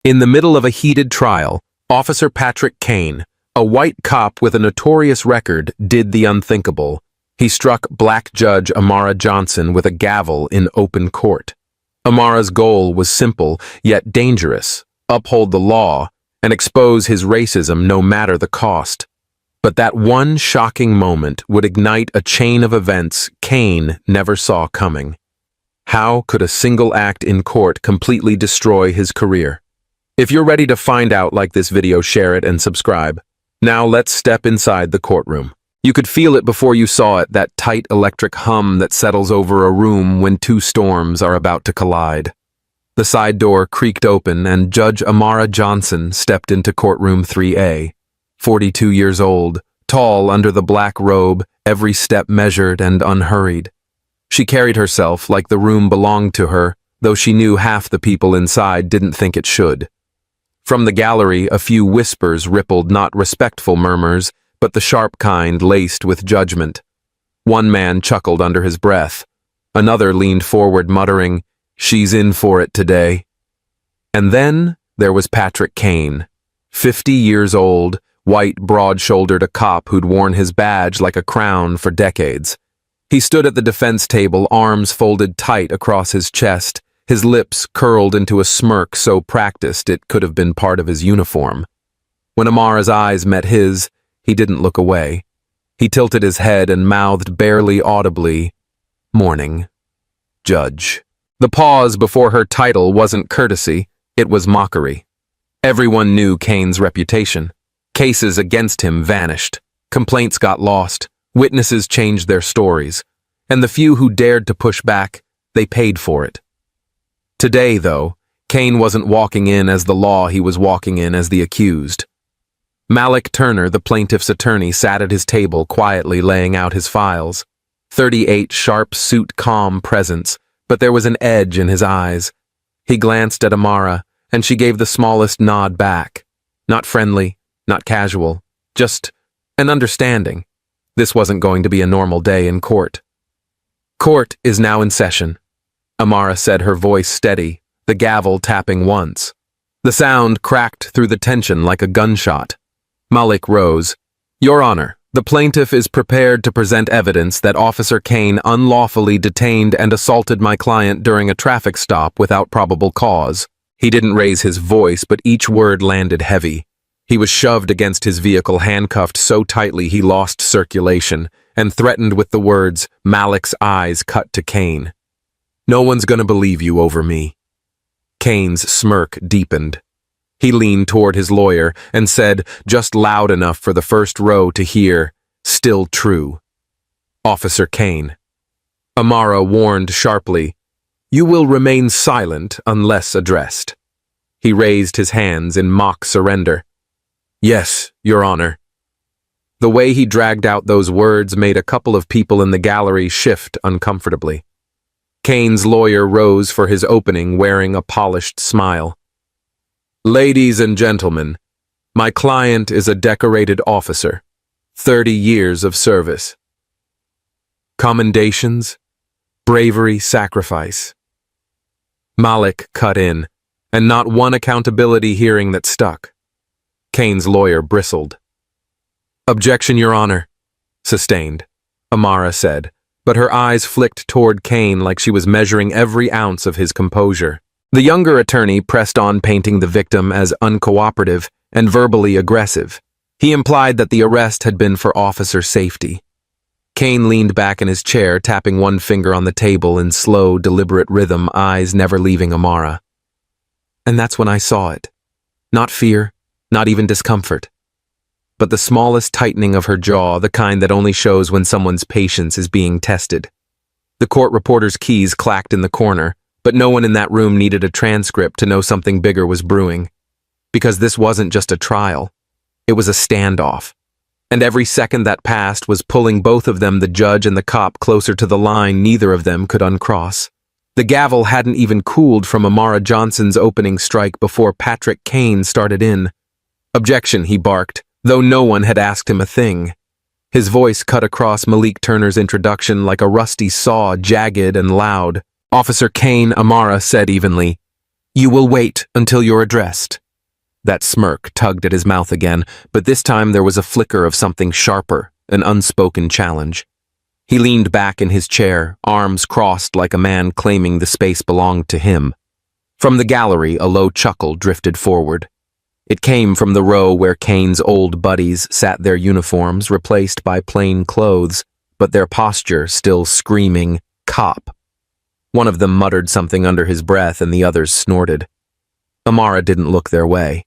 In the middle of a heated trial, Officer Patrick Kane, a white cop with a notorious record, did the unthinkable. He struck black judge Amara Johnson with a gavel in open court. Amara's goal was simple, yet dangerous: uphold the law and expose his racism no matter the cost. But that one shocking moment would ignite a chain of events Kane never saw coming. How could a single act in court completely destroy his career? If you're ready to find out, like this video, share it, and subscribe. Now let's step inside the courtroom. You could feel it before you saw it, that tight electric hum that settles over a room when two storms are about to collide. The side door creaked open and Judge Amara Johnson stepped into courtroom 3A. 42 years old, tall under the black robe, every step measured and unhurried. She carried herself like the room belonged to her, though she knew half the people inside didn't think it should. From the gallery, a few whispers rippled, not respectful murmurs, but the sharp kind laced with judgment. One man chuckled under his breath. Another leaned forward, muttering, "She's in for it today." And then there was Patrick Kane, 50 years old, white, broad-shouldered, a cop who'd worn his badge like a crown for decades. He stood at the defense table, arms folded tight across his chest, his lips curled into a smirk so practiced it could have been part of his uniform. When Amara's eyes met his, he didn't look away. He tilted his head and mouthed barely audibly, "Morning, Judge." The pause before her title wasn't courtesy, it was mockery. Everyone knew Kane's reputation. Cases against him vanished. Complaints got lost. Witnesses changed their stories. And the few who dared to push back, they paid for it. Today, though, Kane wasn't walking in as the law, he was walking in as the accused. Malik Turner, the plaintiff's attorney, sat at his table, quietly laying out his files. 38 sharp suit, calm presence, but there was an edge in his eyes. He glanced at Amara, and she gave the smallest nod back. Not friendly, not casual, just an understanding. This wasn't going to be a normal day in court. "Court is now in session," Amara said, her voice steady, the gavel tapping once. The sound cracked through the tension like a gunshot. Malik rose. "Your Honor, the plaintiff is prepared to present evidence that Officer Kane unlawfully detained and assaulted my client during a traffic stop without probable cause." He didn't raise his voice, but each word landed heavy. He was shoved against his vehicle, handcuffed so tightly he lost circulation, and threatened with the words. Malik's eyes cut to Kane. "No one's gonna believe you over me." Kane's smirk deepened. He leaned toward his lawyer and said, just loud enough for the first row to hear, "Still true." "Officer Kane." Amara warned sharply, "You will remain silent unless addressed." He raised his hands in mock surrender. "Yes, Your Honor." The way he dragged out those words made a couple of people in the gallery shift uncomfortably. Kane's lawyer rose for his opening, wearing a polished smile. "Ladies and gentlemen, my client is a decorated officer, 30 years of service. Commendations, bravery, sacrifice." Malik cut in, and not one accountability hearing that stuck. Kane's lawyer bristled. "Objection, Your Honor." "Sustained," Amara said, but her eyes flicked toward Kane like she was measuring every ounce of his composure. The younger attorney pressed on, painting the victim as uncooperative and verbally aggressive. He implied that the arrest had been for officer safety. Kane leaned back in his chair, tapping one finger on the table in slow, deliberate rhythm, eyes never leaving Amara. And that's when I saw it. Not fear, not even discomfort, but the smallest tightening of her jaw, the kind that only shows when someone's patience is being tested. The court reporter's keys clacked in the corner, but no one in that room needed a transcript to know something bigger was brewing. Because this wasn't just a trial, it was a standoff. And every second that passed was pulling both of them, the judge and the cop, closer to the line neither of them could uncross. The gavel hadn't even cooled from Amara Johnson's opening strike before Patrick Kane started in. "Objection," he barked, though no one had asked him a thing. His voice cut across Malik Turner's introduction like a rusty saw, jagged and loud. "Officer Kane," Amara said evenly, You will wait until you're addressed. That smirk tugged at his mouth again, but this time there was a flicker of something sharper, an unspoken challenge. He leaned back in his chair, arms crossed like a man claiming the space belonged to him. From the gallery, a low chuckle drifted forward. It came from the row where Kane's old buddies sat, their uniforms replaced by plain clothes, but their posture still screaming, "Cop." One of them muttered something under his breath and the others snorted. Amara didn't look their way.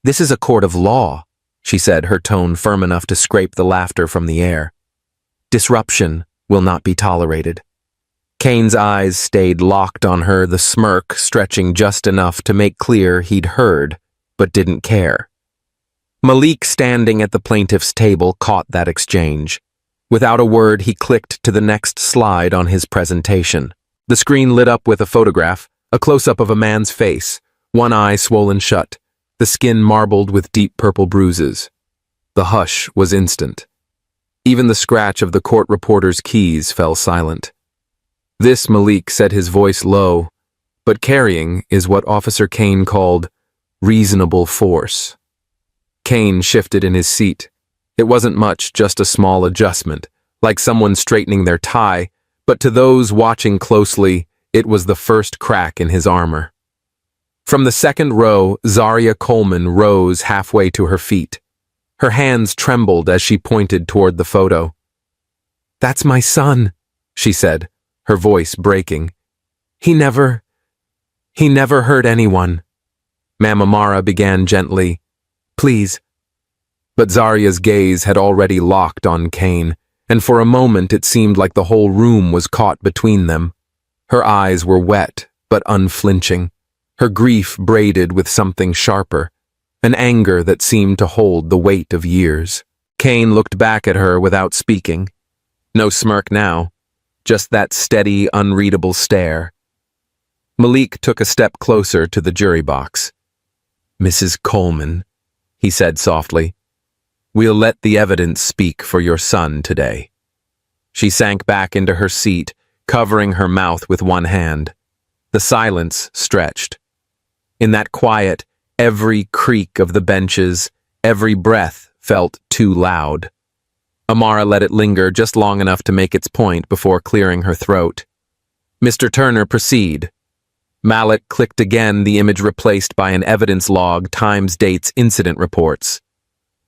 "This is a court of law," she said, her tone firm enough to scrape the laughter from the air. "Disruption will not be tolerated." Kane's eyes stayed locked on her, the smirk stretching just enough to make clear he'd heard, but didn't care. Malik, standing at the plaintiff's table, caught that exchange. Without a word, he clicked to the next slide on his presentation. The screen lit up with a photograph, a close-up of a man's face, one eye swollen shut, the skin marbled with deep purple bruises. The hush was instant. Even the scratch of the court reporter's keys fell silent. "This," Malik said, his voice low, "but carrying is what Officer Kane called reasonable force." Kane shifted in his seat. It wasn't much, just a small adjustment, like someone straightening their tie, but to those watching closely, it was the first crack in his armor. From the second row, Zaria Coleman rose halfway to her feet. Her hands trembled as she pointed toward the photo. "That's my son," she said, her voice breaking. He never hurt anyone." Ma'am Amara began gently, "Please." But Zaria's gaze had already locked on Kane, and for a moment it seemed like the whole room was caught between them. Her eyes were wet, but unflinching, her grief braided with something sharper, an anger that seemed to hold the weight of years. Kane looked back at her without speaking. No smirk now, just that steady, unreadable stare. Malik took a step closer to the jury box. "Mrs. Coleman," he said softly, "we'll let the evidence speak for your son today." She sank back into her seat, covering her mouth with one hand. The silence stretched. In that quiet, every creak of the benches, every breath felt too loud. Amara let it linger just long enough to make its point before clearing her throat. "Mr. Turner, proceed." Malik clicked again, the image replaced by an evidence log, times, dates, incident reports.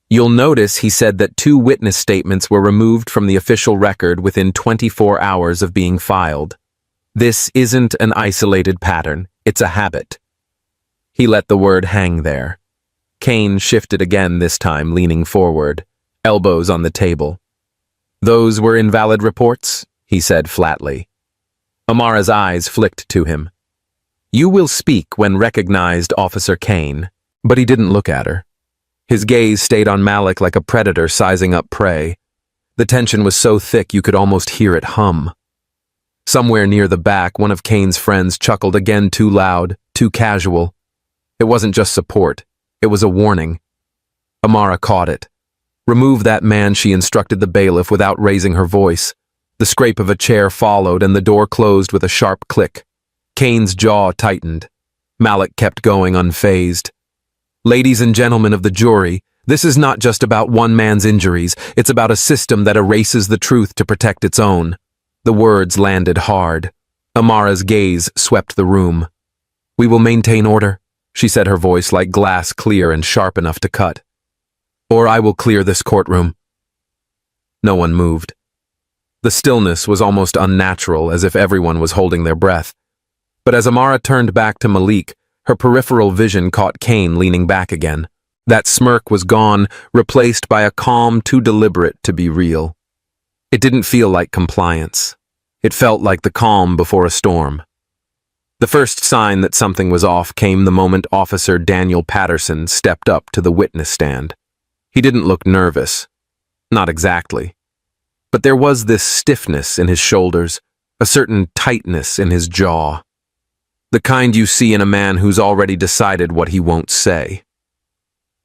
"You'll notice," he said, "that 2 witness statements were removed from the official record within 24 hours of being filed. This isn't an isolated pattern, it's a habit." He let the word hang there. Kane shifted again, this time leaning forward, elbows on the table. "Those were invalid reports," he said flatly. Amara's eyes flicked to him. "You will speak when recognized, Officer Kane." But he didn't look at her. His gaze stayed on Malik like a predator sizing up prey. The tension was so thick you could almost hear it hum. Somewhere near the back, one of Kane's friends chuckled again, too loud, too casual. It wasn't just support, it was a warning. Amara caught it. "Remove that man," she instructed the bailiff without raising her voice. The scrape of a chair followed and the door closed with a sharp click. Kane's jaw tightened. Malik kept going, unfazed. "Ladies and gentlemen of the jury, this is not just about one man's injuries, it's about a system that erases the truth to protect its own." The words landed hard. Amara's gaze swept the room. "We will maintain order," she said, her voice like glass, clear and sharp enough to cut. "Or I will clear this courtroom." No one moved. The stillness was almost unnatural, as if everyone was holding their breath. But as Amara turned back to Malik, her peripheral vision caught Kane leaning back again. That smirk was gone, replaced by a calm too deliberate to be real. It didn't feel like compliance. It felt like the calm before a storm. The first sign that something was off came the moment Officer Daniel Patterson stepped up to the witness stand. He didn't look nervous. Not exactly. But there was this stiffness in his shoulders, a certain tightness in his jaw. The kind you see in a man who's already decided what he won't say.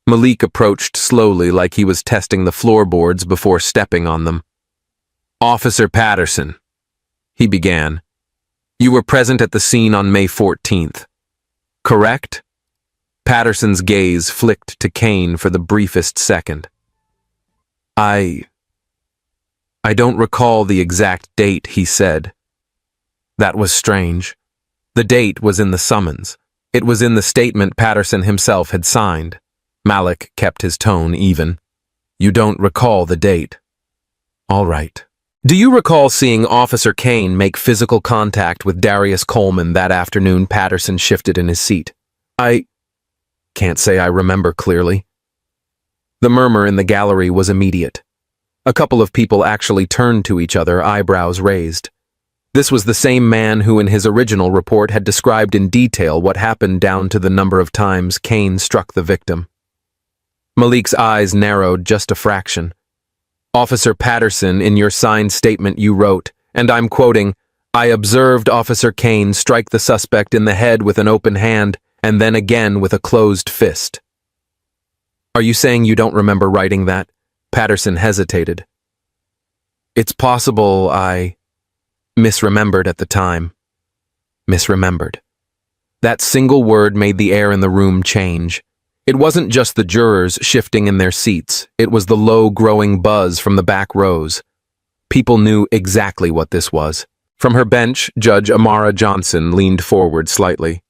Malik approached slowly, like he was testing the floorboards before stepping on them. "Officer Patterson," he began, "you were present at the scene on May 14th. correct? Patterson's gaze flicked to Kane for the briefest second. I don't recall the exact date, he said. That was strange. The date was in the summons. It was in the statement Patterson himself had signed. Malik kept his tone even. You don't recall the date. All right. Do you recall seeing Officer Kane make physical contact with Darius Coleman that afternoon? Patterson shifted in his seat. I can't say I remember clearly. The murmur in the gallery was immediate. A couple of people actually turned to each other, eyebrows raised. This was the same man who in his original report had described in detail what happened down to the number of times Kane struck the victim. Malik's eyes narrowed just a fraction. Officer Patterson, in your signed statement you wrote, and I'm quoting, I observed Officer Kane strike the suspect in the head with an open hand and then again with a closed fist. Are you saying you don't remember writing that? Patterson hesitated. It's possible I misremembered at the time. Misremembered. That single word made the air in the room change. It wasn't just the jurors shifting in their seats. It was the low, growing buzz from the back rows. People knew exactly what this was. From her bench, Judge Amara Johnson leaned forward slightly.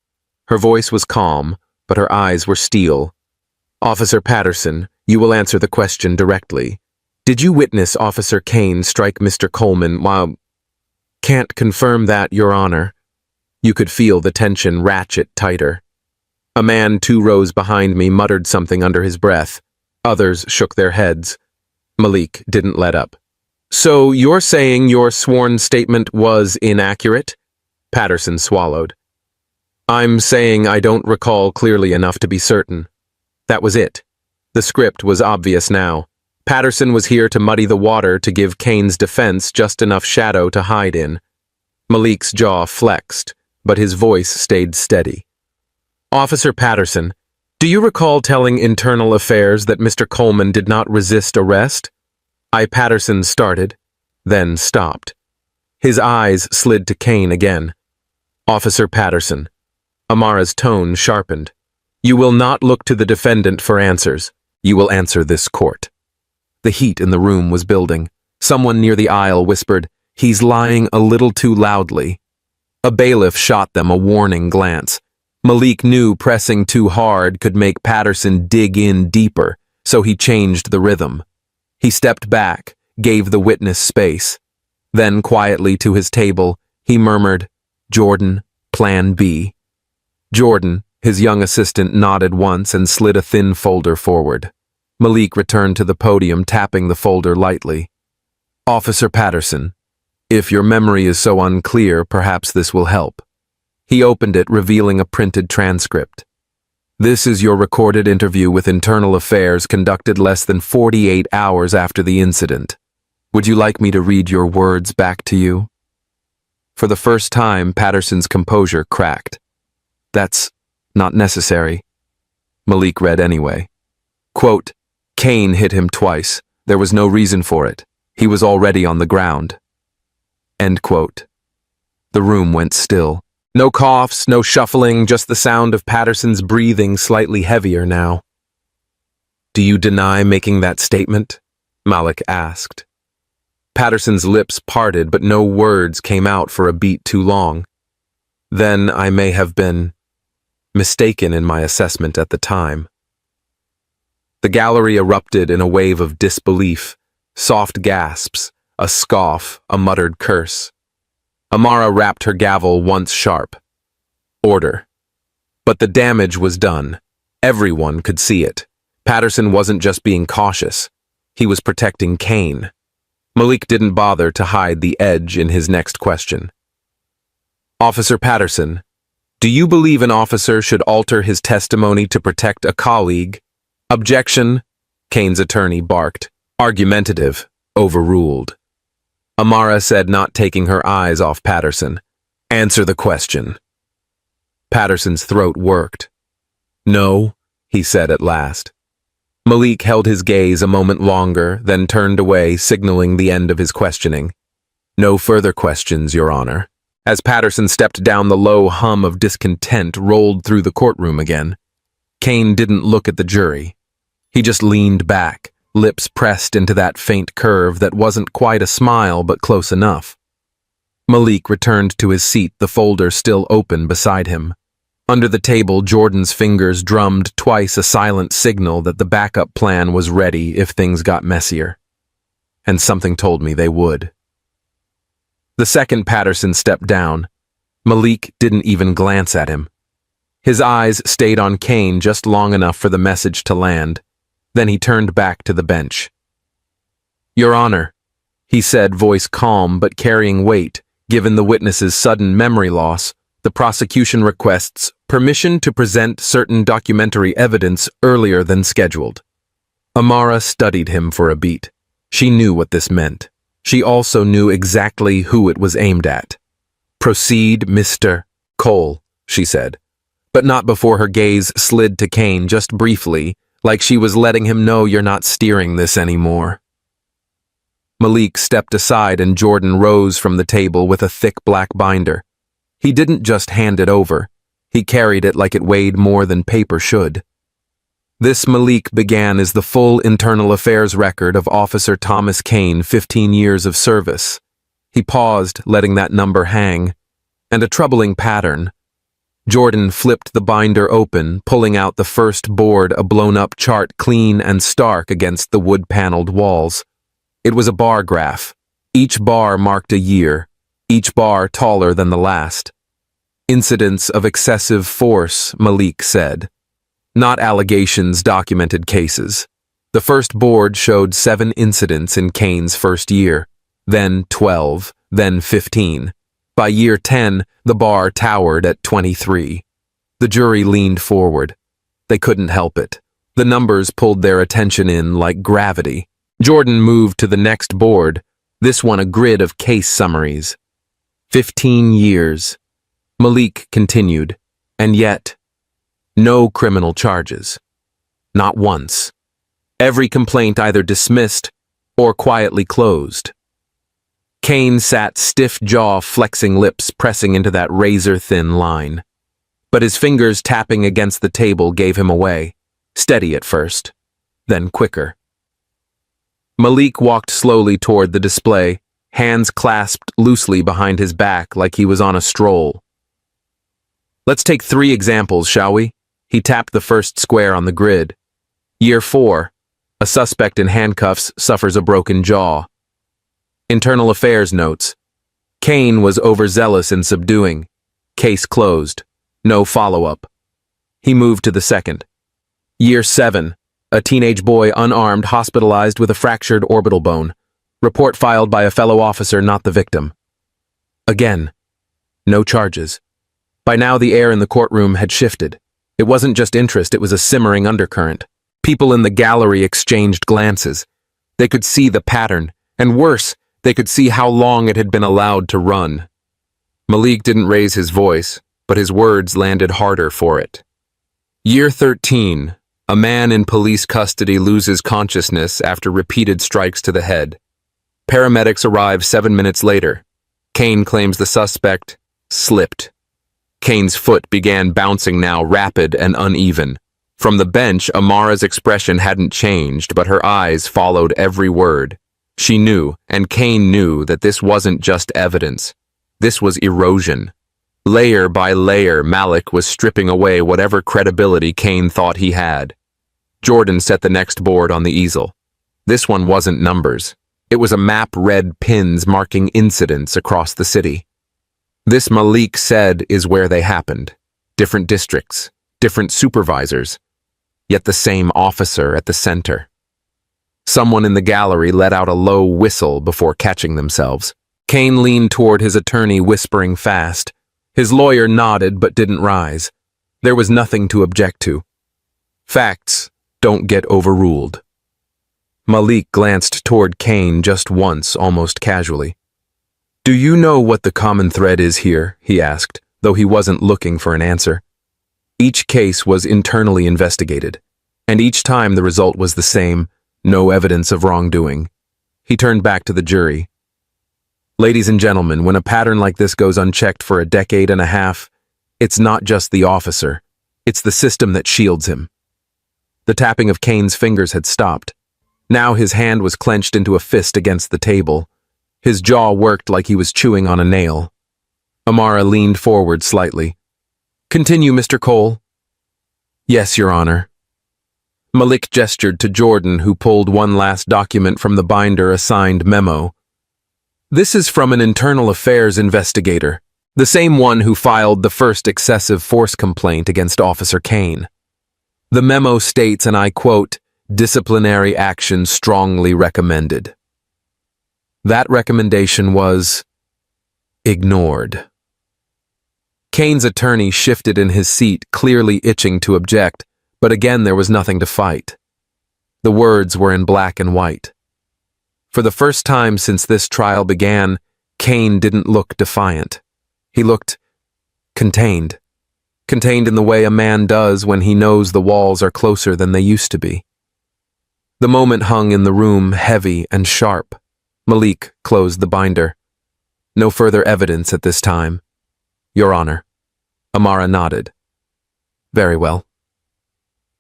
Her voice was calm, but her eyes were steel. Officer Patterson, you will answer the question directly. Did you witness Officer Kane strike Mr. Coleman while... Can't confirm that, Your Honor. You could feel the tension ratchet tighter. A man 2 rows behind me muttered something under his breath. Others shook their heads. Malik didn't let up. So you're saying your sworn statement was inaccurate? Patterson swallowed. I'm saying I don't recall clearly enough to be certain. That was it. The script was obvious now. Patterson was here to muddy the water to give Kane's defense just enough shadow to hide in. Malik's jaw flexed, but his voice stayed steady. Officer Patterson, do you recall telling Internal Affairs that Mr. Coleman did not resist arrest? Patterson started, then stopped. His eyes slid to Kane again. Officer Patterson. Amara's tone sharpened. You will not look to the defendant for answers. You will answer this court. The heat in the room was building. Someone near the aisle whispered, He's lying a little too loudly. A bailiff shot them a warning glance. Malik knew pressing too hard could make Patterson dig in deeper, so he changed the rhythm. He stepped back, gave the witness space. Then, quietly to his table, he murmured, Jordan, Plan B. Jordan, his young assistant, nodded once and slid a thin folder forward. Malik returned to the podium, tapping the folder lightly. Officer Patterson, if your memory is so unclear, perhaps this will help. He opened it, revealing a printed transcript. This is your recorded interview with Internal Affairs conducted less than 48 hours after the incident. Would you like me to read your words back to you? For the first time, Patterson's composure cracked. That's not necessary. Malik read anyway. Quote, Kane hit him twice. There was no reason for it. He was already on the ground. End quote. The room went still. No coughs, no shuffling, just the sound of Patterson's breathing slightly heavier now. Do you deny making that statement? Malik asked. Patterson's lips parted, but no words came out for a beat too long. Then I may have been mistaken in my assessment at the time. The gallery erupted in a wave of disbelief, soft gasps, a scoff, a muttered curse. Amara rapped her gavel once sharp. Order. But the damage was done. Everyone could see it. Patterson wasn't just being cautious. He was protecting Kane. Malik didn't bother to hide the edge in his next question. Officer Patterson, do you believe an officer should alter his testimony to protect a colleague? Objection, Kane's attorney barked. Argumentative, overruled. Amara said, not taking her eyes off Patterson. Answer the question. Patterson's throat worked. No, he said at last. Malik held his gaze a moment longer, then turned away, signaling the end of his questioning. No further questions, Your Honor. As Patterson stepped down, the low hum of discontent rolled through the courtroom again. Kane didn't look at the jury. He just leaned back, lips pressed into that faint curve that wasn't quite a smile but close enough. Malik returned to his seat, the folder still open beside him. Under the table, Jordan's fingers drummed twice, a silent signal that the backup plan was ready if things got messier. And something told me they would. The second Patterson stepped down, Malik didn't even glance at him. His eyes stayed on Kane just long enough for the message to land. Then he turned back to the bench. "Your Honor," he said, voice calm but carrying weight, given the witness's sudden memory loss, "the prosecution requests permission to present certain documentary evidence earlier than scheduled." Amara studied him for a beat. She knew what this meant. She also knew exactly who it was aimed at. "Proceed, Mr. Cole," she said, but not before her gaze slid to Kane just briefly, like she was letting him know, "You're not steering this anymore." Malik stepped aside and Jordan rose from the table with a thick black binder. He didn't just hand it over. He carried it like it weighed more than paper should. This, Malik began, is the full internal affairs record of Officer Thomas Kane, 15 years of service. He paused, letting that number hang. And a troubling pattern. Jordan flipped the binder open, pulling out the first board, a blown-up chart clean and stark against the wood-paneled walls. It was a bar graph. Each bar marked a year, each bar taller than the last. "Incidents of excessive force," Malik said. Not allegations, documented cases. The first board showed 7 incidents in Kane's first year, then 12, then 15. By year 10, the bar towered at 23. The jury leaned forward. They couldn't help it. The numbers pulled their attention in like gravity. Jordan moved to the next board, this one a grid of case summaries. 15 years. Malik continued, and yet, no criminal charges. Not once. Every complaint either dismissed or quietly closed. Kane sat stiff jaw, flexing lips, pressing into that razor-thin line. But his fingers tapping against the table gave him away. Steady at first, then quicker. Malik walked slowly toward the display, hands clasped loosely behind his back like he was on a stroll. "Let's take 3 examples, shall we?" He tapped the first square on the grid. Year 4, a suspect in handcuffs suffers a broken jaw. Internal Affairs notes. Kane was overzealous in subduing. Case closed. No follow-up. He moved to the second. Year 7, a teenage boy unarmed hospitalized with a fractured orbital bone. Report filed by a fellow officer, not the victim. Again, no charges. By now the air in the courtroom had shifted. It wasn't just interest, it was a simmering undercurrent. People in the gallery exchanged glances. They could see the pattern, and worse, they could see how long it had been allowed to run. Malik didn't raise his voice, but his words landed harder for it. Year 13, a man in police custody loses consciousness after repeated strikes to the head. Paramedics arrive 7 minutes later. Kane claims the suspect slipped. Kane's foot began bouncing now, rapid and uneven. From the bench, Amara's expression hadn't changed, but her eyes followed every word. She knew, and Kane knew, that this wasn't just evidence. This was erosion. Layer by layer, Malik was stripping away whatever credibility Kane thought he had. Jordan set the next board on the easel. This one wasn't numbers. It was a map, red pins marking incidents across the city. This, Malik said, is where they happened. Different districts, different supervisors, yet the same officer at the center. Someone in the gallery let out a low whistle before catching themselves. Kane leaned toward his attorney, whispering fast. His lawyer nodded but didn't rise. There was nothing to object to. Facts don't get overruled. Malik glanced toward Kane just once, almost casually. "Do you know what the common thread is here?" he asked, though he wasn't looking for an answer. Each case was internally investigated, and each time the result was the same, no evidence of wrongdoing. He turned back to the jury. Ladies and gentlemen, when a pattern like this goes unchecked for a decade and a half, it's not just the officer, it's the system that shields him. The tapping of Kane's fingers had stopped. Now his hand was clenched into a fist against the table. His jaw worked like he was chewing on a nail. Amara leaned forward slightly. "Continue, Mr. Cole." "Yes, Your Honor." Malik gestured to Jordan, who pulled one last document from the binder, a signed memo. "This is from an internal affairs investigator, the same one who filed the first excessive force complaint against Officer Kane. The memo states, and I quote, 'disciplinary action strongly recommended.' That recommendation was ignored." Kane's attorney shifted in his seat, clearly itching to object, but again there was nothing to fight. The words were in black and white. For the first time since this trial began, Kane didn't look defiant. He looked contained. Contained in the way a man does when he knows the walls are closer than they used to be. The moment hung in the room heavy and sharp. Malik closed the binder. "No further evidence at this time, Your Honor." Amara nodded. "Very well."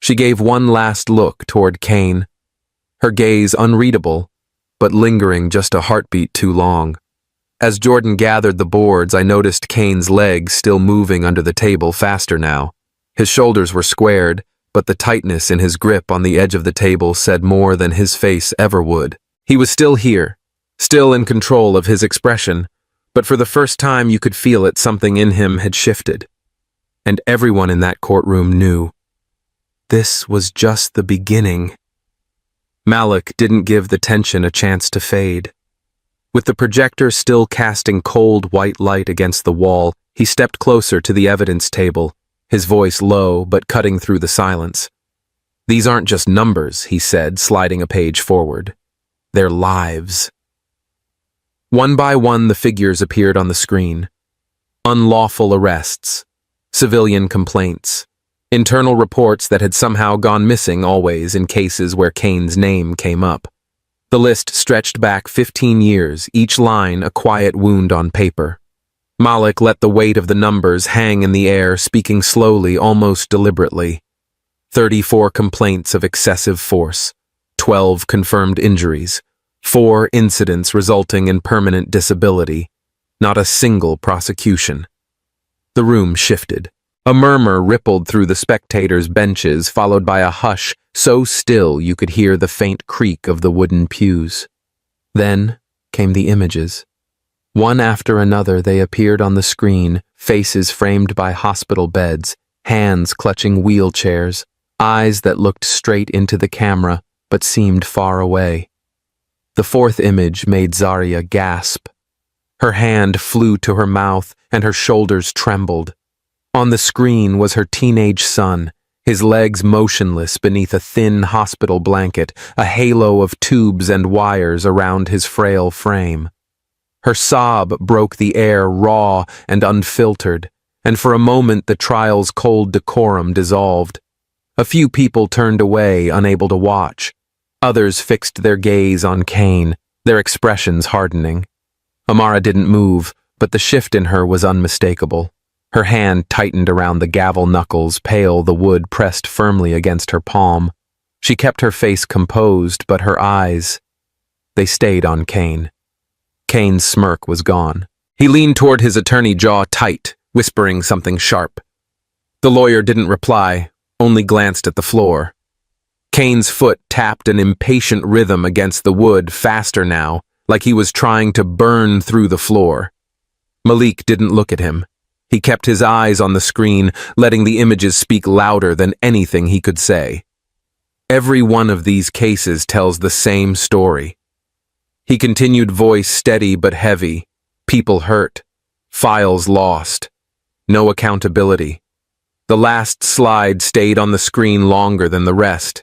She gave one last look toward Kane, her gaze unreadable, but lingering just a heartbeat too long. As Jordan gathered the boards, I noticed Kane's legs still moving under the table faster now. His shoulders were squared, but the tightness in his grip on the edge of the table said more than his face ever would. He was still here, still in control of his expression, but for the first time you could feel it, something in him had shifted. And everyone in that courtroom knew. This was just the beginning. Malik didn't give the tension a chance to fade. With the projector still casting cold white light against the wall, he stepped closer to the evidence table, his voice low but cutting through the silence. "These aren't just numbers," he said, sliding a page forward. "They're lives." One by one the figures appeared on the screen. Unlawful arrests, civilian complaints, internal reports that had somehow gone missing always in cases where Kane's name came up. The list stretched back 15 years, each line a quiet wound on paper. Malik let the weight of the numbers hang in the air, speaking slowly, almost deliberately. 34 complaints of excessive force, 12 confirmed injuries, 4 incidents resulting in permanent disability, not a single prosecution. The room shifted. A murmur rippled through the spectators' benches, followed by a hush so still you could hear the faint creak of the wooden pews. Then came the images. One after another they appeared on the screen, faces framed by hospital beds, hands clutching wheelchairs, eyes that looked straight into the camera but seemed far away. The fourth image made Zaria gasp. Her hand flew to her mouth and her shoulders trembled. On the screen was her teenage son, his legs motionless beneath a thin hospital blanket, a halo of tubes and wires around his frail frame. Her sob broke the air raw and unfiltered, and for a moment the trial's cold decorum dissolved. A few people turned away, unable to watch. Others fixed their gaze on Kane, their expressions hardening. Amara didn't move, but the shift in her was unmistakable. Her hand tightened around the gavel knuckles, pale, the wood pressed firmly against her palm. She kept her face composed, but her eyes, they stayed on Kane. Kane's smirk was gone. He leaned toward his attorney, jaw tight, whispering something sharp. The lawyer didn't reply, only glanced at the floor. Kane's foot tapped an impatient rhythm against the wood, faster now, like he was trying to burn through the floor. Malik didn't look at him. He kept his eyes on the screen, letting the images speak louder than anything he could say. Every one of these cases tells the same story. He continued, voice steady but heavy. People hurt. Files lost. No accountability. The last slide stayed on the screen longer than the rest.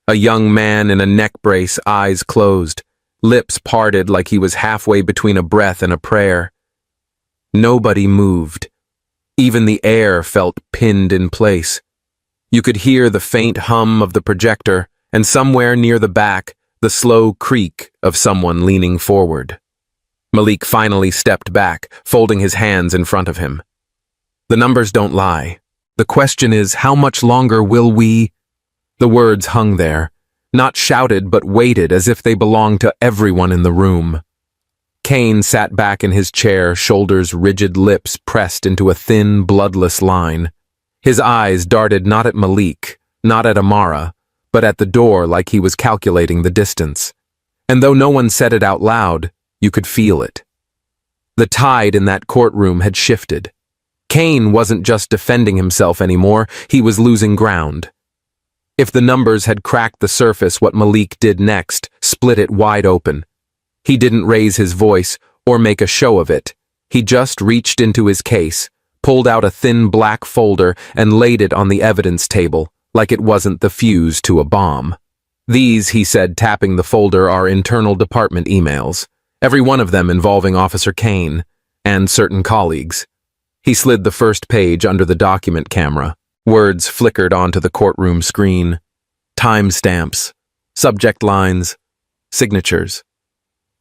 A young man in a neck brace, eyes closed, lips parted like he was halfway between a breath and a prayer. Nobody moved. Even the air felt pinned in place. You could hear the faint hum of the projector, and somewhere near the back, the slow creak of someone leaning forward. Malik finally stepped back, folding his hands in front of him. The numbers don't lie. The question is, how much longer will we... The words hung there, not shouted but weighted as if they belonged to everyone in the room. Kane sat back in his chair, shoulders rigid, lips pressed into a thin, bloodless line. His eyes darted not at Malik, not at Amara, but at the door like he was calculating the distance. And though no one said it out loud, you could feel it. The tide in that courtroom had shifted. Kane wasn't just defending himself anymore, he was losing ground. If the numbers had cracked the surface, what Malik did next split it wide open. He didn't raise his voice or make a show of it. He just reached into his case, pulled out a thin black folder and laid it on the evidence table, like it wasn't the fuse to a bomb. These, he said, tapping the folder, are internal department emails, every one of them involving Officer Kane and certain colleagues. He slid the first page under the document camera. Words flickered onto the courtroom screen. Timestamps, subject lines, signatures.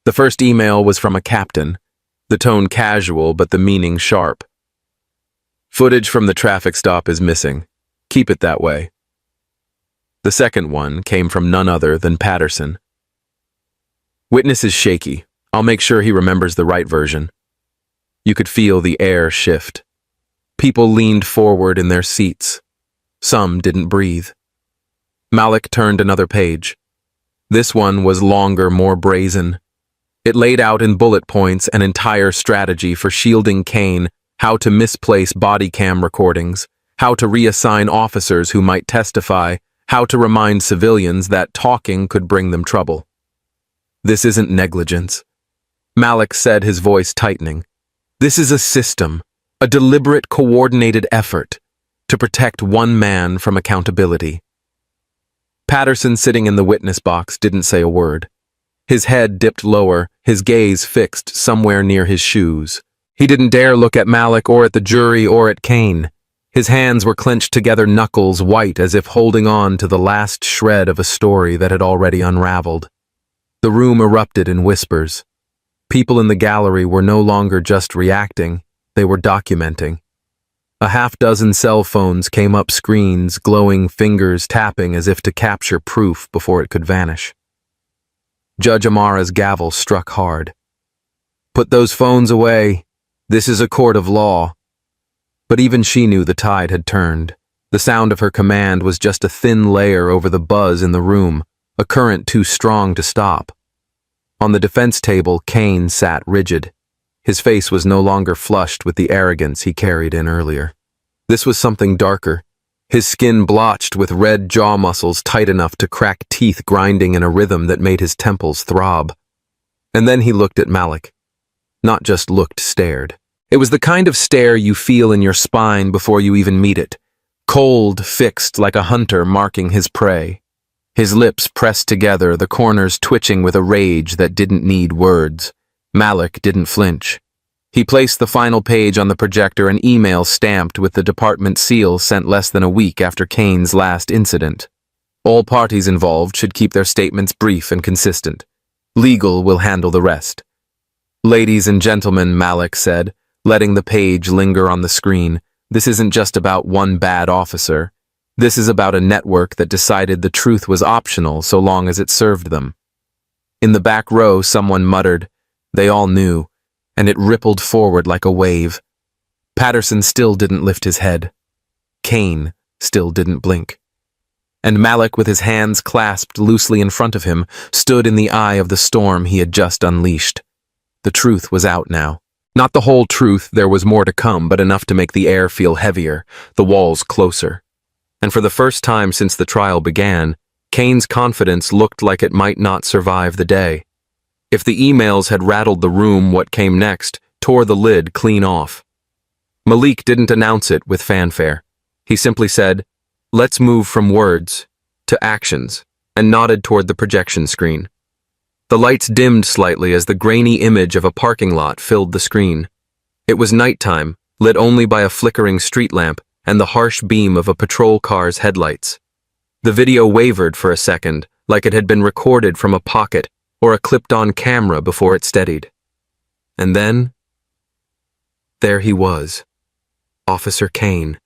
The first email was from a captain, the tone casual but the meaning sharp. Footage from the traffic stop is missing. Keep it that way. The second one came from none other than Patterson. Witness is shaky. I'll make sure he remembers the right version. You could feel the air shift. People leaned forward in their seats. Some didn't breathe. Malik turned another page. This one was longer, more brazen. It laid out in bullet points an entire strategy for shielding Kane, how to misplace body cam recordings, how to reassign officers who might testify, how to remind civilians that talking could bring them trouble. This isn't negligence. Malik said, his voice tightening. This is a system, a deliberate, coordinated effort to protect one man from accountability. Patterson, sitting in the witness box, didn't say a word. His head dipped lower, his gaze fixed somewhere near his shoes. He didn't dare look at Malik or at the jury or at Kane. His hands were clenched together, knuckles white as if holding on to the last shred of a story that had already unraveled. The room erupted in whispers. People in the gallery were no longer just reacting, they were documenting. A half-dozen cell phones came up screens, glowing fingers tapping as if to capture proof before it could vanish. Judge Amara's gavel struck hard. Put those phones away. This is a court of law. But even she knew the tide had turned. The sound of her command was just a thin layer over the buzz in the room, a current too strong to stop. On the defense table, Kane sat rigid. His face was no longer flushed with the arrogance he carried in earlier. This was something darker. His skin blotched with red jaw muscles tight enough to crack teeth grinding in a rhythm that made his temples throb. And then he looked at Malik. Not just looked, stared. It was the kind of stare you feel in your spine before you even meet it. Cold, fixed like a hunter marking his prey. His lips pressed together, the corners twitching with a rage that didn't need words. Malik didn't flinch. He placed the final page on the projector, an email stamped with the department seal sent less than a week after Kane's last incident. All parties involved should keep their statements brief and consistent. Legal will handle the rest. Ladies and gentlemen, Malik said, letting the page linger on the screen, this isn't just about one bad officer. This is about a network that decided the truth was optional so long as it served them. In the back row, someone muttered, "They all knew," and it rippled forward like a wave. Patterson still didn't lift his head. Kane still didn't blink. And Malik, with his hands clasped loosely in front of him, stood in the eye of the storm he had just unleashed. The truth was out now. Not the whole truth, there was more to come, but enough to make the air feel heavier, the walls closer. And for the first time since the trial began, Kane's confidence looked like it might not survive the day. If the emails had rattled the room, what came next tore the lid clean off. Malik didn't announce it with fanfare. He simply said, "Let's move from words to actions," and nodded toward the projection screen. The lights dimmed slightly as the grainy image of a parking lot filled the screen. It was nighttime, lit only by a flickering street lamp and the harsh beam of a patrol car's headlights. The video wavered for a second, like it had been recorded from a pocket or a clipped-on camera before it steadied. And then, there he was, Officer Kane.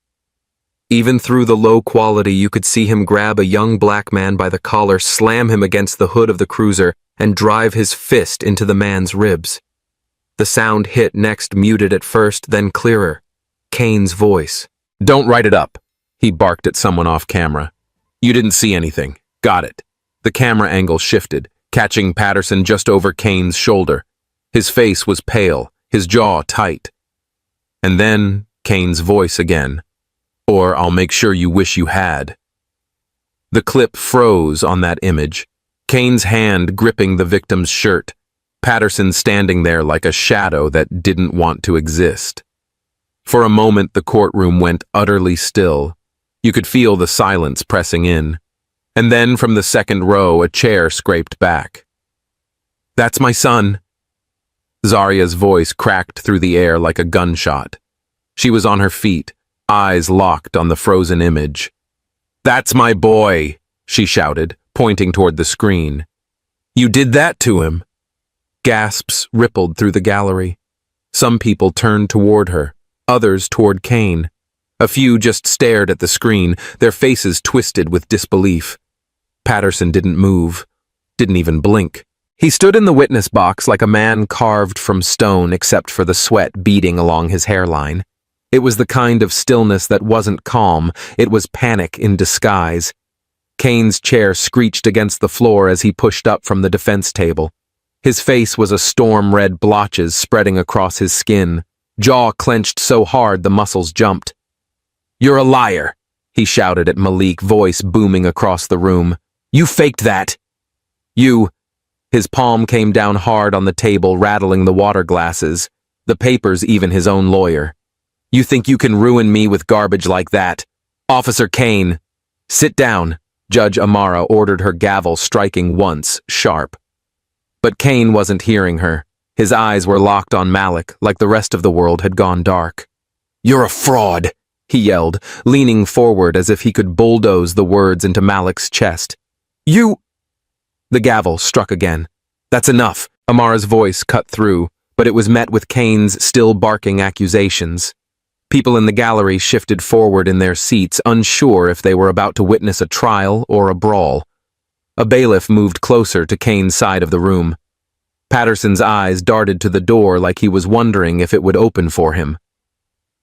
Even through the low quality, you could see him grab a young black man by the collar, slam him against the hood of the cruiser, and drive his fist into the man's ribs. The sound hit next, muted at first, then clearer. Kane's voice. "Don't write it up," he barked at someone off camera. "You didn't see anything. Got it." The camera angle shifted, catching Patterson just over Kane's shoulder. His face was pale, his jaw tight. And then Kane's voice again. "Or I'll make sure you wish you had." The clip froze on that image, Kane's hand gripping the victim's shirt, Patterson standing there like a shadow that didn't want to exist. For a moment, the courtroom went utterly still. You could feel the silence pressing in. And then from the second row, a chair scraped back. "That's my son." Zaria's voice cracked through the air like a gunshot. She was on her feet, eyes locked on the frozen image. "That's my boy," she shouted, pointing toward the screen. "You did that to him." Gasps rippled through the gallery. Some people turned toward her, others toward Kane. A few just stared at the screen, their faces twisted with disbelief. Patterson didn't move, didn't even blink. He stood in the witness box like a man carved from stone, except for the sweat beading along his hairline. It was the kind of stillness that wasn't calm, it was panic in disguise. Kane's chair screeched against the floor as he pushed up from the defense table. His face was a storm-red blotches spreading across his skin, jaw clenched so hard the muscles jumped. "You're a liar," he shouted at Malik, voice booming across the room. "You faked that. You—" His palm came down hard on the table, rattling the water glasses, the papers, even his own lawyer. "You think you can ruin me with garbage like that? Officer Kane." "Sit down," Judge Amara ordered, her gavel striking once, sharp. But Kane wasn't hearing her. His eyes were locked on Malik, like the rest of the world had gone dark. "You're a fraud," he yelled, leaning forward as if he could bulldoze the words into Malik's chest. "You—" The gavel struck again. "That's enough." Amara's voice cut through, but it was met with Kane's still barking accusations. People in the gallery shifted forward in their seats, unsure if they were about to witness a trial or a brawl. A bailiff moved closer to Kane's side of the room. Patterson's eyes darted to the door like he was wondering if it would open for him.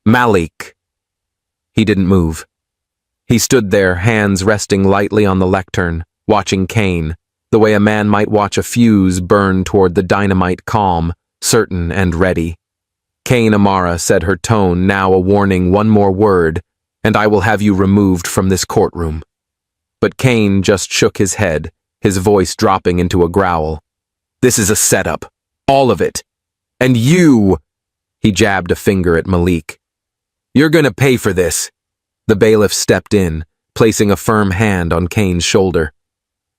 "Malik." He didn't move. He stood there, hands resting lightly on the lectern, watching Kane, the way a man might watch a fuse burn toward the dynamite, calm, certain and ready. Kane, Amara said, her tone now a warning, "One more word, and I will have you removed from this courtroom." But Kane just shook his head, his voice dropping into a growl. "This is a setup. All of it. And you—" He jabbed a finger at Malik. "You're gonna pay for this." The bailiff stepped in, placing a firm hand on Kane's shoulder.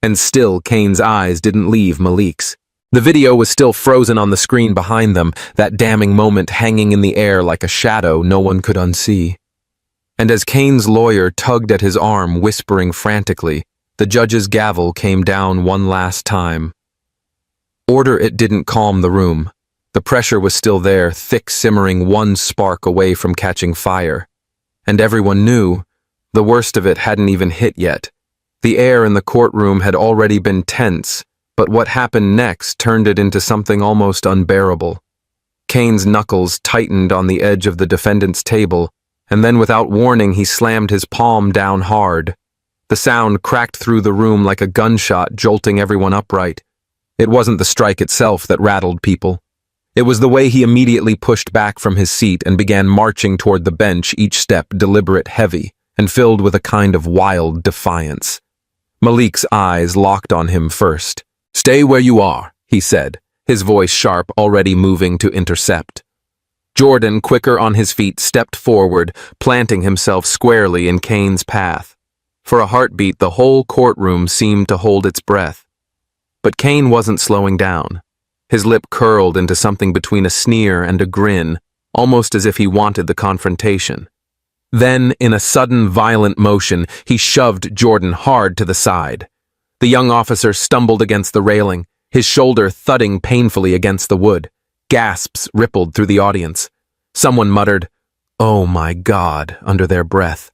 And still Kane's eyes didn't leave Malik's. The video was still frozen on the screen behind them, that damning moment hanging in the air like a shadow no one could unsee. And as Kane's lawyer tugged at his arm, whispering frantically, the judge's gavel came down one last time. Order it didn't calm the room. The pressure was still there, thick simmering, one spark away from catching fire. And everyone knew, the worst of it hadn't even hit yet. The air in the courtroom had already been tense, but what happened next turned it into something almost unbearable. Kane's knuckles tightened on the edge of the defendant's table, and then without warning he slammed his palm down hard. The sound cracked through the room like a gunshot, jolting everyone upright. It wasn't the strike itself that rattled people. It was the way he immediately pushed back from his seat and began marching toward the bench, each step deliberate, heavy, and filled with a kind of wild defiance. Malik's eyes locked on him first. "Stay where you are," he said, his voice sharp, already moving to intercept. Jordan, quicker on his feet, stepped forward, planting himself squarely in Kane's path. For a heartbeat, the whole courtroom seemed to hold its breath. But Kane wasn't slowing down. His lip curled into something between a sneer and a grin, almost as if he wanted the confrontation. Then, in a sudden, violent motion, he shoved Jordan hard to the side. The young officer stumbled against the railing, his shoulder thudding painfully against the wood. Gasps rippled through the audience. Someone muttered, "Oh my God," under their breath.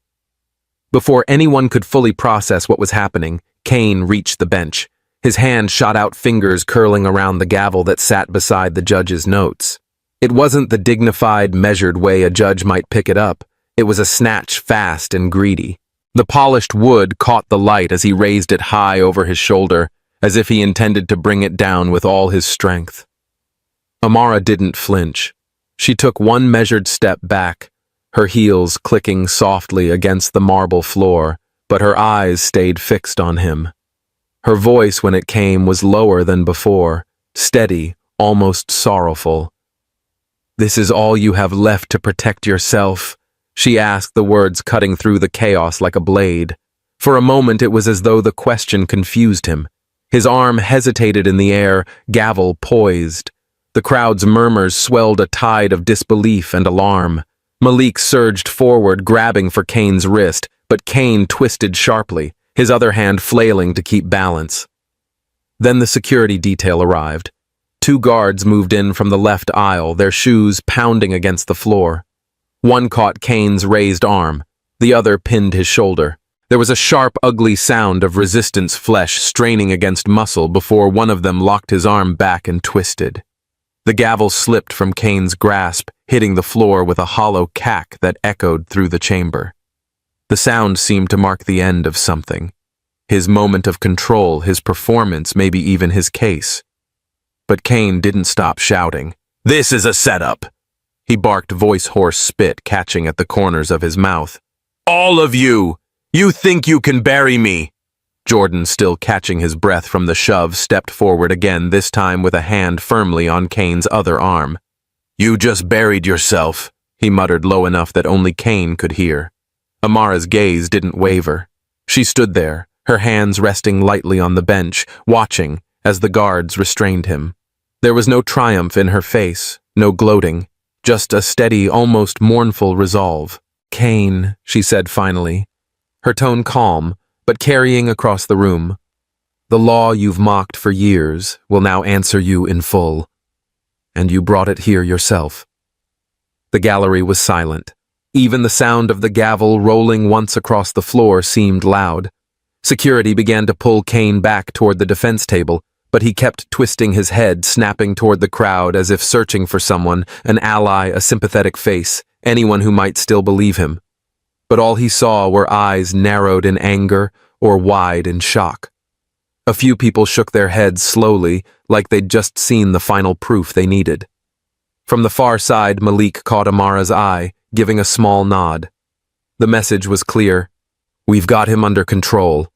Before anyone could fully process what was happening, Kane reached the bench. His hand shot out, fingers curling around the gavel that sat beside the judge's notes. It wasn't the dignified, measured way a judge might pick it up. It was a snatch, fast and greedy. The polished wood caught the light as he raised it high over his shoulder, as if he intended to bring it down with all his strength. Amara didn't flinch. She took one measured step back, her heels clicking softly against the marble floor, but her eyes stayed fixed on him. Her voice, when it came, was lower than before, steady, almost sorrowful. "This is all you have left to protect yourself?" she asked, the words cutting through the chaos like a blade. For a moment it was as though the question confused him. His arm hesitated in the air, gavel poised. The crowd's murmurs swelled a tide of disbelief and alarm. Malik surged forward, grabbing for Kane's wrist, but Kane twisted sharply, his other hand flailing to keep balance. Then the security detail arrived. 2 guards moved in from the left aisle, their shoes pounding against the floor. One caught Kane's raised arm, the other pinned his shoulder. There was a sharp, ugly sound of resistance, flesh straining against muscle before one of them locked his arm back and twisted. The gavel slipped from Kane's grasp, hitting the floor with a hollow cack that echoed through the chamber. The sound seemed to mark the end of something. His moment of control, his performance, maybe even his case. But Kane didn't stop shouting. "This is a setup!" He barked, voice hoarse, spit catching at the corners of his mouth. "All of you! You think you can bury me!" Jordan, still catching his breath from the shove, stepped forward again, this time with a hand firmly on Kane's other arm. "You just buried yourself," he muttered low enough that only Kane could hear. Amara's gaze didn't waver. She stood there, her hands resting lightly on the bench, watching as the guards restrained him. There was no triumph in her face, no gloating, just a steady, almost mournful resolve. "Kane," she said finally, her tone calm, but carrying across the room. "The law you've mocked for years will now answer you in full. And you brought it here yourself." The gallery was silent. Even the sound of the gavel rolling once across the floor seemed loud. Security began to pull Kane back toward the defense table, but he kept twisting his head, snapping toward the crowd as if searching for someone, an ally, a sympathetic face, anyone who might still believe him. But all he saw were eyes narrowed in anger or wide in shock. A few people shook their heads slowly, like they'd just seen the final proof they needed. From the far side, Malik caught Amara's eye, giving a small nod. The message was clear. "We've got him under control."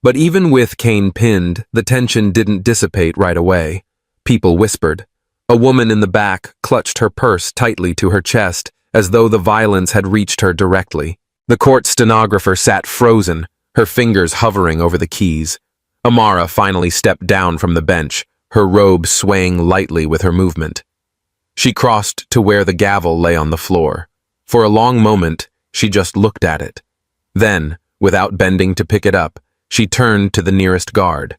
But even with Kane pinned, the tension didn't dissipate right away. People whispered. A woman in the back clutched her purse tightly to her chest, as though the violence had reached her directly. The court stenographer sat frozen, her fingers hovering over the keys. Amara finally stepped down from the bench, her robe swaying lightly with her movement. She crossed to where the gavel lay on the floor. For a long moment, she just looked at it. Then, without bending to pick it up, she turned to the nearest guard.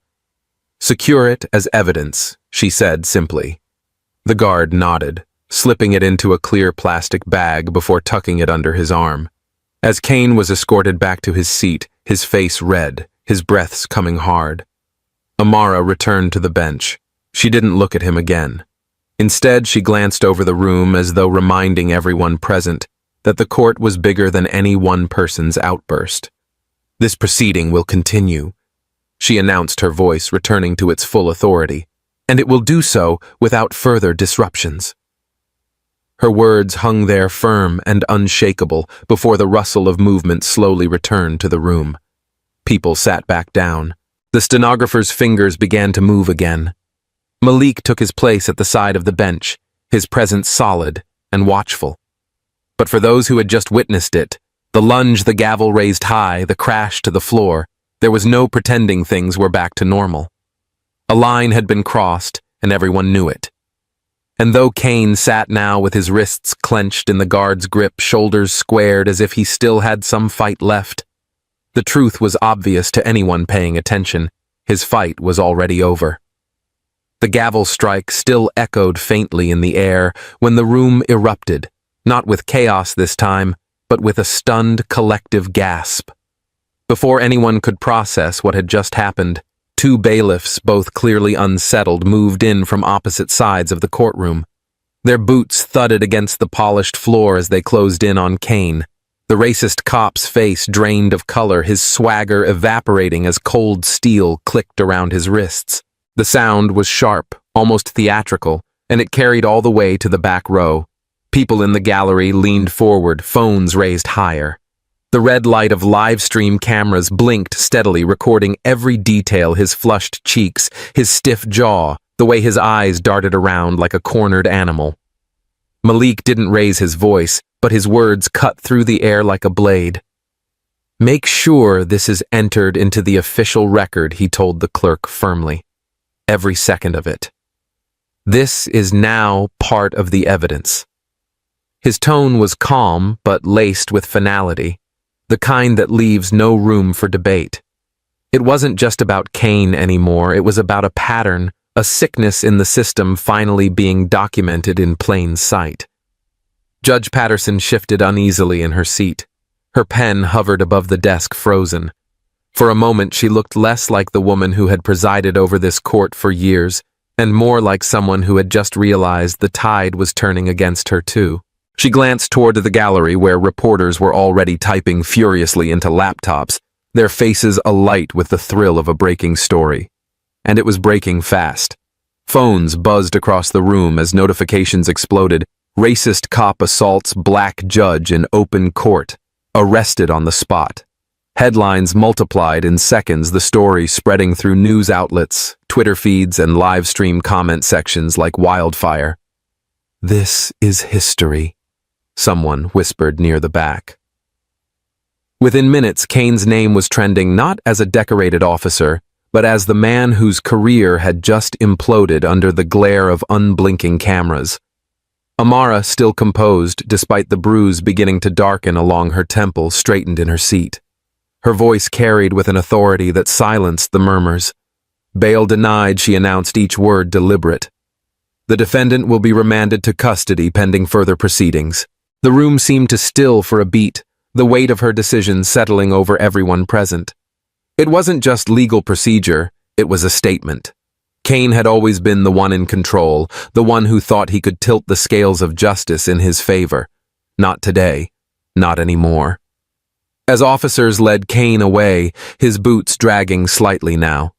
"Secure it as evidence," she said simply. The guard nodded, slipping it into a clear plastic bag before tucking it under his arm. As Kane was escorted back to his seat, his face red, his breaths coming hard. Amara returned to the bench. She didn't look at him again. Instead, she glanced over the room as though reminding everyone present that the court was bigger than any one person's outburst. "This proceeding will continue," she announced, her voice returning to its full authority, "and it will do so without further disruptions." Her words hung there firm and unshakable before the rustle of movement slowly returned to the room. People sat back down. The stenographer's fingers began to move again. Malik took his place at the side of the bench, his presence solid and watchful. But for those who had just witnessed it, the lunge the gavel raised high, the crash to the floor, there was no pretending things were back to normal. A line had been crossed, and everyone knew it. And though Kane sat now with his wrists clenched in the guard's grip, shoulders squared as if he still had some fight left, the truth was obvious to anyone paying attention. His fight was already over. The gavel strike still echoed faintly in the air when the room erupted, not with chaos this time, but with a stunned collective gasp. Before anyone could process what had just happened, two bailiffs, both clearly unsettled, moved in from opposite sides of the courtroom. Their boots thudded against the polished floor as they closed in on Kane. The racist cop's face drained of color, his swagger evaporating as cold steel clicked around his wrists. The sound was sharp, almost theatrical, and it carried all the way to the back row. People in the gallery leaned forward, phones raised higher. The red light of live stream cameras blinked steadily, recording every detail: his flushed cheeks, his stiff jaw, the way his eyes darted around like a cornered animal. Malik didn't raise his voice, but his words cut through the air like a blade. "Make sure this is entered into the official record," he told the clerk firmly. "Every second of it. This is now part of the evidence." His tone was calm, but laced with finality, the kind that leaves no room for debate. It wasn't just about Kane anymore, it was about a pattern, a sickness in the system finally being documented in plain sight. Judge Patterson shifted uneasily in her seat. Her pen hovered above the desk, frozen. For a moment, she looked less like the woman who had presided over this court for years, and more like someone who had just realized the tide was turning against her too. She glanced toward the gallery where reporters were already typing furiously into laptops, their faces alight with the thrill of a breaking story. And it was breaking fast. Phones buzzed across the room as notifications exploded. Racist cop assaults black judge in open court. Arrested on the spot. Headlines multiplied in seconds, the story spreading through news outlets, Twitter feeds, and live stream comment sections like wildfire. "This is history," someone whispered near the back. Within minutes, Kane's name was trending not as a decorated officer, but as the man whose career had just imploded under the glare of unblinking cameras. Amara, still composed despite the bruise beginning to darken along her temple, straightened in her seat. Her voice carried with an authority that silenced the murmurs. "Bail denied," she announced, each word deliberate. "The defendant will be remanded to custody pending further proceedings." The room seemed to still for a beat, the weight of her decision settling over everyone present. It wasn't just legal procedure, it was a statement. Kane had always been the one in control, the one who thought he could tilt the scales of justice in his favor. Not today, not anymore. As officers led Kane away, his boots dragging slightly now.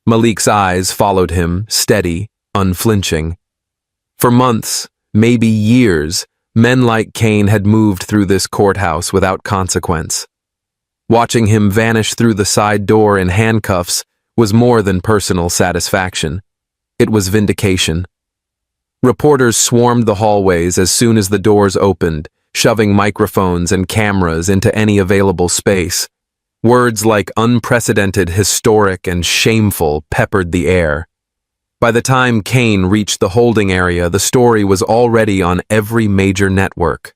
Malik's eyes followed him, steady, unflinching. For months, maybe years, men like Kane had moved through this courthouse without consequence. Watching him vanish through the side door in handcuffs was more than personal satisfaction. It was vindication. Reporters swarmed the hallways as soon as the doors opened, shoving microphones and cameras into any available space. Words like unprecedented, historic, and shameful peppered the air. By the time Kane reached the holding area, the story was already on every major network.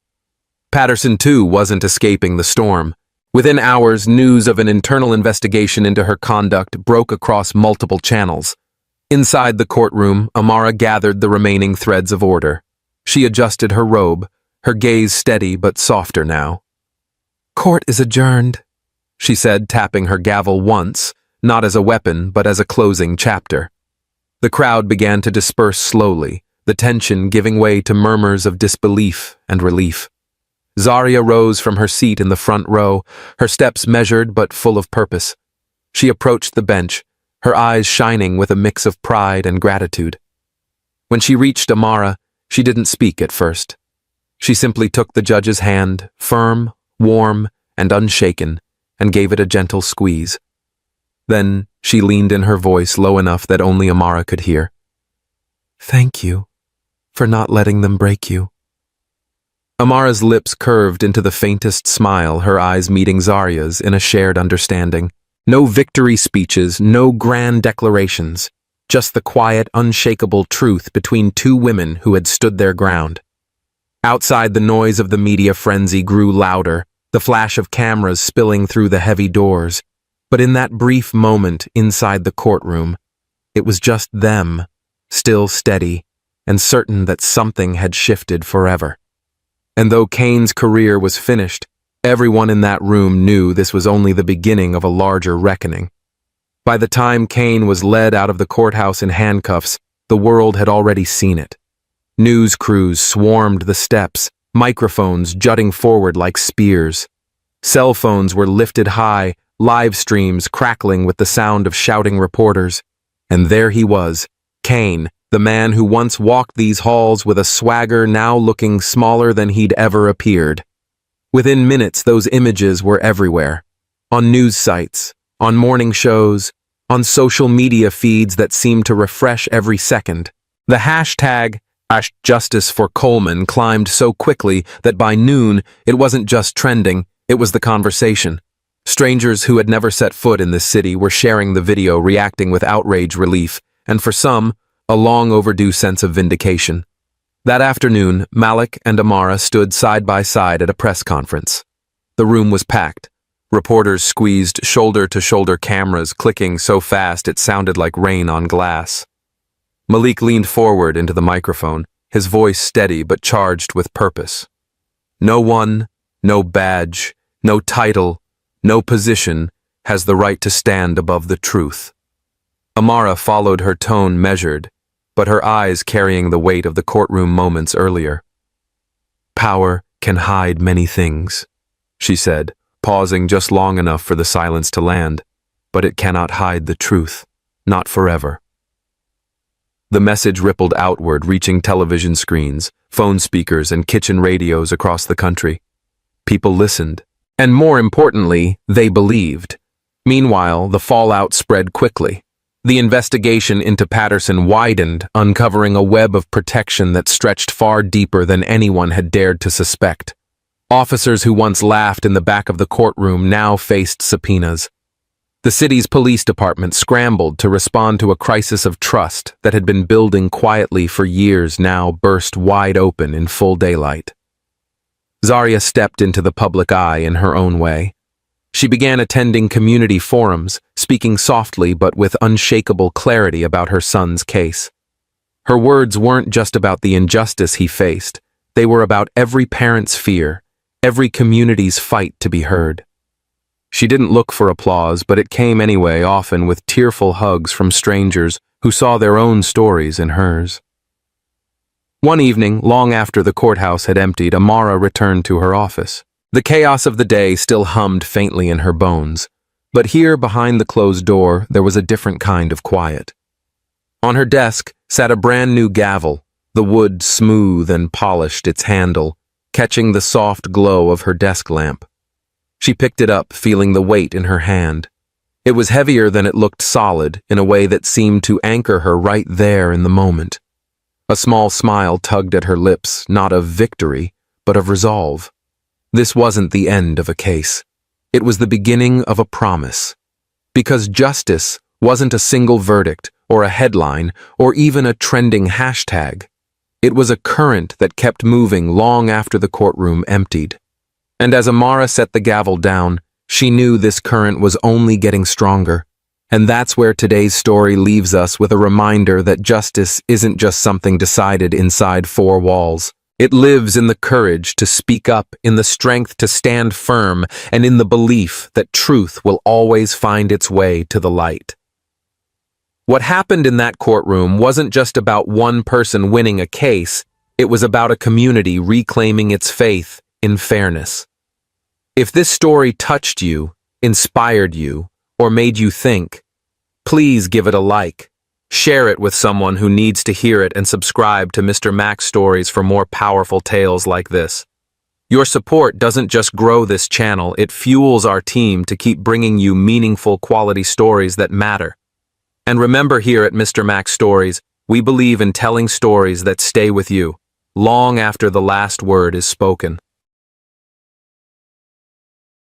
Patterson, too, wasn't escaping the storm. Within hours, news of an internal investigation into her conduct broke across multiple channels. Inside the courtroom, Amara gathered the remaining threads of order. She adjusted her robe, her gaze steady but softer now. "Court is adjourned," she said, tapping her gavel once, not as a weapon but as a closing chapter. The crowd began to disperse slowly, the tension giving way to murmurs of disbelief and relief. Zaria rose from her seat in the front row, her steps measured but full of purpose. She approached the bench, her eyes shining with a mix of pride and gratitude. When she reached Amara, she didn't speak at first. She simply took the judge's hand, firm, warm, and unshaken, and gave it a gentle squeeze. Then she leaned in, her voice low enough that only Amara could hear. "Thank you for not letting them break you." Amara's lips curved into the faintest smile, her eyes meeting Zaria's in a shared understanding. No victory speeches, no grand declarations, just the quiet, unshakable truth between two women who had stood their ground. Outside, the noise of the media frenzy grew louder, the flash of cameras spilling through the heavy doors. But in that brief moment inside the courtroom, it was just them, still steady, and certain that something had shifted forever. And though Kane's career was finished, everyone in that room knew this was only the beginning of a larger reckoning. By the time Kane was led out of the courthouse in handcuffs, the world had already seen it. News crews swarmed the steps, microphones jutting forward like spears. Cell phones were lifted high, live streams crackling with the sound of shouting reporters. And there he was, Kane, the man who once walked these halls with a swagger now looking smaller than he'd ever appeared. Within minutes, those images were everywhere. On news sites, on morning shows, on social media feeds that seemed to refresh every second. The hashtag #Justice for Coleman climbed so quickly that by noon it wasn't just trending, it was the conversation. Strangers who had never set foot in this city were sharing the video, reacting with outrage, relief, and for some, a long overdue sense of vindication. That afternoon, Malik and Amara stood side by side at a press conference. The room was packed. Reporters squeezed shoulder-to-shoulder, cameras clicking so fast it sounded like rain on glass. Malik leaned forward into the microphone, his voice steady but charged with purpose. No one, no badge, no title, no position has the right to stand above the truth. Amara followed, her tone measured, but her eyes carrying the weight of the courtroom moments earlier. Power can hide many things, she said, pausing just long enough for the silence to land, but it cannot hide the truth, not forever. The message rippled outward, reaching television screens, phone speakers, and kitchen radios across the country. People listened, and more importantly, they believed. Meanwhile, the fallout spread quickly. The investigation into Patterson widened, uncovering a web of protection that stretched far deeper than anyone had dared to suspect. Officers who once laughed in the back of the courtroom now faced subpoenas. The city's police department scrambled to respond to a crisis of trust that had been building quietly for years, now burst wide open in full daylight. Zaria stepped into the public eye in her own way. She began attending community forums, speaking softly but with unshakable clarity about her son's case. Her words weren't just about the injustice he faced, they were about every parent's fear, every community's fight to be heard. She didn't look for applause, but it came anyway, often with tearful hugs from strangers who saw their own stories in hers. One evening, long after the courthouse had emptied, Amara returned to her office. The chaos of the day still hummed faintly in her bones, but here behind the closed door there was a different kind of quiet. On her desk sat a brand new gavel, the wood smooth and polished, its handle catching the soft glow of her desk lamp. She picked it up, feeling the weight in her hand. It was heavier than it looked, solid, in a way that seemed to anchor her right there in the moment. A small smile tugged at her lips, not of victory, but of resolve. This wasn't the end of a case. It was the beginning of a promise. Because justice wasn't a single verdict, or a headline, or even a trending hashtag. It was a current that kept moving long after the courtroom emptied. And as Amara set the gavel down, she knew this current was only getting stronger. And that's where today's story leaves us, with a reminder that justice isn't just something decided inside four walls. It lives in the courage to speak up, in the strength to stand firm, and in the belief that truth will always find its way to the light. What happened in that courtroom wasn't just about one person winning a case, it was about a community reclaiming its faith in fairness. If this story touched you, inspired you, or made you think, please give it a like. Share it with someone who needs to hear it, and subscribe to Mr. Mac's Stories for more powerful tales like this. Your support doesn't just grow this channel, it fuels our team to keep bringing you meaningful, quality stories that matter. And remember, here at Mr. Mac's Stories, we believe in telling stories that stay with you long after the last word is spoken.